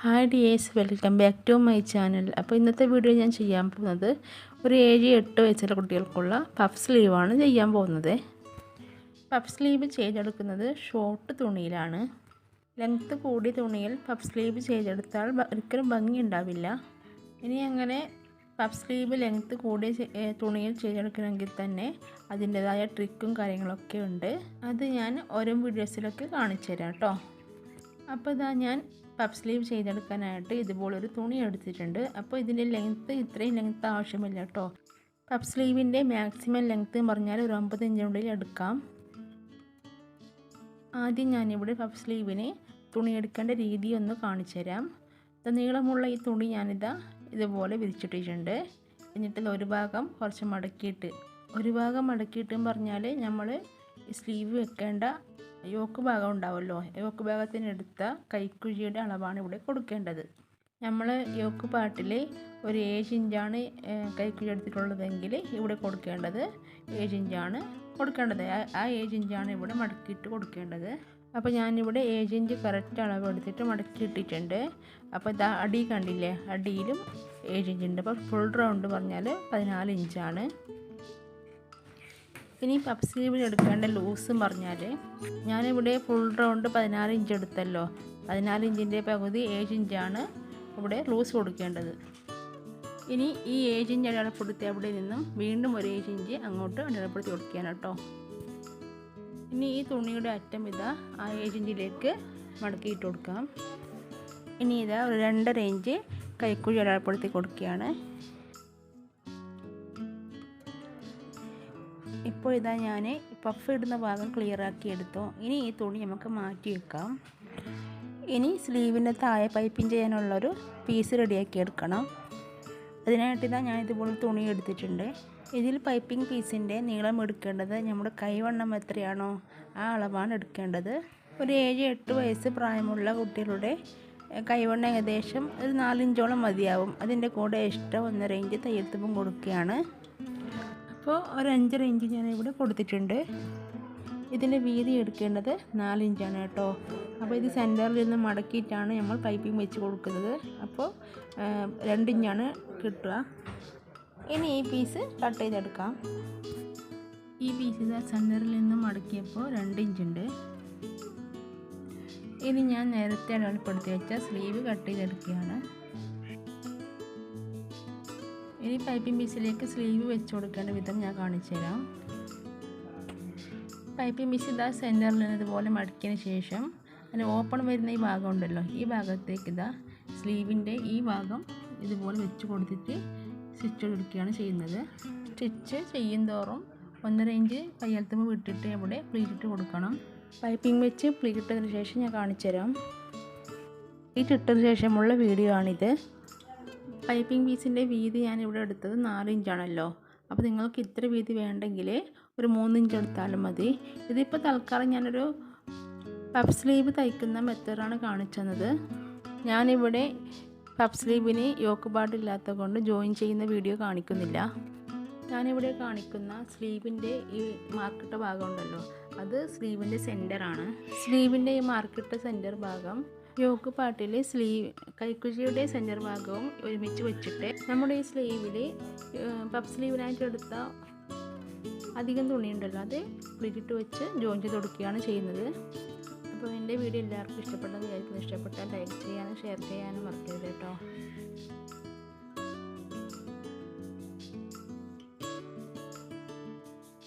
Hi dears, welcome back to my channel. അപ്പോൾ ഇന്നത്തെ video ഞാൻ ചെയ്യാൻ പോകുന്നത് ഒരു 7-8 വയസ്സുള്ള കുട്ടികൾക്കുള്ള പഫ് സ്ലീവാണ് ചെയ്യാൻ പോകുന്നത്. പഫ് സ്ലീവ് ചെയ്തെടുക്കുന്നത് ഷോർട്ട് തുണിയിലാണ്. ലെങ്ത്ത് കൂടിയ തുണിയിൽ പഫ് സ്ലീവ് ചെയ്തെടുത്താൽ ഒരിക്കലും ഭംഗി ഉണ്ടാവില്ല. ഇനി അങ്ങനെ പഫ് സ്ലീവ് ലെങ്ത്ത് കൂടിയ തുണിയിൽ ചെയ്തെടുക്കണമെങ്കിൽ തന്നെ അതിൻ്റേതായ ട്രിക്കും കാര്യങ്ങളൊക്കെ ഉണ്ട്. അത് ഞാൻ ഓരോ വീഡിയോസിലൊക്കെ കാണിച്ചു തരാം കേട്ടോ. അപ്പോൾ ഇതാ ഞാൻ പഫ് സ്ലീവ് ചെയ്തെടുക്കാനായിട്ട് ഇതുപോലൊരു തുണി എടുത്തിട്ടുണ്ട്. അപ്പോൾ ഇതിൻ്റെ ലെങ്ത്ത് ഇത്രയും ലെങ്ത്ത് ആവശ്യമില്ല കേട്ടോ. പഫ് സ്ലീവിൻ്റെ മാക്സിമം ലെങ്ത്ത് പറഞ്ഞാൽ ഒരു 50 ഇഞ്ചിനുള്ളിൽ എടുക്കാം. ആദ്യം ഞാനിവിടെ പഫ് സ്ലീവിന് തുണി എടുക്കേണ്ട രീതി ഒന്ന് കാണിച്ചു തരാം. നീളമുള്ള ഈ തുണി ഞാനിതാ ഇതുപോലെ വിരിച്ചിട്ടിട്ടുണ്ട്. എന്നിട്ട് ഒരു ഭാഗം കുറച്ച് മടക്കിയിട്ടും പറഞ്ഞാൽ നമ്മൾ സ്ലീവ് വെക്കേണ്ട യോക്ക് ഭാഗം ഉണ്ടാവുമല്ലോ, യോക്ക് ഭാഗത്തിനെടുത്ത കൈക്കുഴിയുടെ അളവാണ് ഇവിടെ കൊടുക്കേണ്ടത്. നമ്മൾ യോക്ക് പാർട്ടിൽ ഒരു 7 ഇഞ്ചാണ് കൈക്കുഴി എടുത്തിട്ടുള്ളതെങ്കിൽ ഇവിടെ കൊടുക്കേണ്ടത് 7 ഇഞ്ചാണ് കൊടുക്കേണ്ടത്. ആ 7 ഇഞ്ചാണ് ഇവിടെ മടക്കിയിട്ട് കൊടുക്കേണ്ടത്. അപ്പോൾ ഞാനിവിടെ 7 ഇഞ്ച് കറക്റ്റ് അളവ് എടുത്തിട്ട് മടക്കിയിട്ടിട്ടുണ്ട്. അപ്പോൾ ഇതാ അടി കണ്ടില്ലേ, അടിയിലും 7 ഇഞ്ച് ഉണ്ട്. അപ്പോൾ ഫുൾ റൗണ്ട് പറഞ്ഞാൽ 14 ഇഞ്ചാണ്. ഇനി പഫ് സ്ലീവിൽ എടുക്കേണ്ട ലൂസ് പറഞ്ഞാൽ ഞാനിവിടെ ഫുൾ റൗണ്ട് 14 ഇഞ്ച് എടുത്തല്ലോ. 14 ഇഞ്ചിൻ്റെ പകുതി 7 ഇഞ്ചാണ് ഇവിടെ ലൂസ് കൊടുക്കേണ്ടത്. ഇനി ഈ 7 ഇഞ്ച് അടയാളപ്പെടുത്തി അവിടെ നിന്നും വീണ്ടും ഒരു 7 ഇഞ്ച് അങ്ങോട്ട് അടയാളപ്പെടുത്തി കൊടുക്കുകയാണ് കേട്ടോ. ഇനി ഈ തുണിയുടെ അറ്റം ഇതാ ആ 7 ഇഞ്ചിലേക്ക് മടക്കിയിട്ട് കൊടുക്കാം. ഇനി ഇതാ ഒരു 2.5 ഇഞ്ച് കൈക്കുഴി അടയാളപ്പെടുത്തി കൊടുക്കുകയാണ്. ഇപ്പോൾ ഇതാ ഞാൻ പഫ് ഇടുന്ന ഭാഗം ക്ലിയറാക്കി എടുത്തു. ഇനി ഈ തുണി നമുക്ക് മാറ്റി വെക്കാം. ഇനി സ്ലീവിൻ്റെ താഴെ പൈപ്പിംഗ് ചെയ്യാനുള്ളൊരു പീസ് റെഡിയാക്കി എടുക്കണം. അതിനായിട്ട് ഇതാ ഞാൻ ഇതുപോലെ തുണി എടുത്തിട്ടുണ്ട്. ഇതിൽ പൈപ്പിംഗ് പീസിൻ്റെ നീളം എടുക്കേണ്ടത് നമ്മുടെ കൈവണ്ണം എത്രയാണോ ആ അളവാണ് എടുക്കേണ്ടത്. ഒരു 7-8 വയസ്സ് പ്രായമുള്ള കുട്ടികളുടെ കൈവണ്ണം ഏകദേശം ഒരു 4 ഇഞ്ചോളം മതിയാവും. അതിൻ്റെ കൂടെ എക്സ്ട്രാ 1.5 ഇഞ്ച് തയ്യൽ തുമ്പും കൊടുക്കുകയാണ്. അപ്പോൾ ഒരു 5.5 ഇഞ്ച് ഞാൻ ഇവിടെ കൊടുത്തിട്ടുണ്ട്. ഇതിൻ്റെ വീതി എടുക്കേണ്ടത് 4 ഇഞ്ചാണ് കേട്ടോ. അപ്പോൾ ഇത് സെൻറ്ററിൽ നിന്ന് മടക്കിയിട്ടാണ് നമ്മൾ പൈപ്പിംഗ് വെച്ച് കൊടുക്കുന്നത്. അപ്പോൾ 2 ഇഞ്ചാണ് കിട്ടുക. ഇനി ഈ പീസ് കട്ട് ചെയ്തെടുക്കാം. ഈ പീസ് ഇത് സെൻറ്ററിൽ നിന്ന് മടക്കിയപ്പോൾ 2 ഇഞ്ചുണ്ട്. ഇനി ഞാൻ നേരത്തെ അടയാളപ്പെടുത്തി വെച്ച സ്ലീവ് കട്ട് ചെയ്തെടുക്കുകയാണ്. ഇനി പൈപ്പിംഗ് പീസിലേക്ക് സ്ലീവ് വെച്ച് കൊടുക്കേണ്ട വിധം ഞാൻ കാണിച്ചു തരാം. പൈപ്പിംഗ് പീസ് ഇതാ സെൻറ്ററിൽ നിന്ന് ഇതുപോലെ മടക്കിയതിന് ശേഷം അതിന് ഓപ്പൺ വരുന്ന ഈ ഭാഗം ഉണ്ടല്ലോ, ഈ ഭാഗത്തേക്ക് ഇതാ സ്ലീവിൻ്റെ ഈ ഭാഗം ഇതുപോലെ വെച്ച് കൊടുത്തിട്ട് സ്റ്റിച്ച് കൊടുക്കുകയാണ് ചെയ്യുന്നത്. സ്റ്റിച്ച് ചെയ്യും തോറും 1.5 ഇഞ്ച് കയ്യെത്തുമ്പോൾ വിട്ടിട്ട് ഇവിടെ പ്ലീറ്റിട്ട് കൊടുക്കണം. പൈപ്പിംഗ് വെച്ച് പ്ലീറ്റിട്ടതിന് ശേഷം ഞാൻ കാണിച്ചു തരാം. പ്ലീറ്റ് ഇട്ടതിന് ശേഷമുള്ള വീഡിയോ ആണിത്. പൈപ്പിംഗ് പീസിൻ്റെ വീതി ഞാനിവിടെ എടുത്തത് 4 ഇഞ്ചാണല്ലോ. അപ്പോൾ നിങ്ങൾക്ക് ഇത്ര വീതി വേണ്ടെങ്കിൽ ഒരു 3 ഇഞ്ച് എടുത്താലും മതി. ഇതിപ്പോൾ തൽക്കാലം ഞാനൊരു പഫ് സ്ലീവ് തയ്ക്കുന്ന മെത്തേഡാണ് കാണിച്ചു തന്നത്. ഞാനിവിടെ പഫ് സ്ലീവിന് യോക്ക് പാർട്ട് ഇല്ലാത്തത് കൊണ്ട് ജോയിൻ ചെയ്യുന്ന വീഡിയോ കാണിക്കുന്നില്ല. ഞാനിവിടെ കാണിക്കുന്ന സ്ലീവിൻ്റെ ഈ മാർക്കിട്ട ഭാഗം ഉണ്ടല്ലോ, അത് സ്ലീവിൻ്റെ സെൻറ്ററാണ്. സ്ലീവിൻ്റെ ഈ മാർക്കിട്ട സെൻറ്റർ ഭാഗം യോക്ക് പാർട്ടിൽ കൈക്കുഴിയുടെ സെൻറ്റർ ഭാഗവും ഒരുമിച്ച് വെച്ചിട്ട് നമ്മുടെ ഈ സ്ലീവിൽ പഫ് സ്ലീവിനായിട്ട് എടുത്ത അധികം തുണിയുണ്ടല്ലോ അത് പ്ലീറ്റിട്ട് വെച്ച് ജോയിൻ ചെയ്ത് കൊടുക്കുകയാണ് ചെയ്യുന്നത്. അപ്പോൾ എൻ്റെ വീഡിയോ എല്ലാവർക്കും ഇഷ്ടപ്പെട്ടാൽ ലൈക്ക് ചെയ്യാനും ഷെയർ ചെയ്യാനും മറക്കരുത് കേട്ടോ.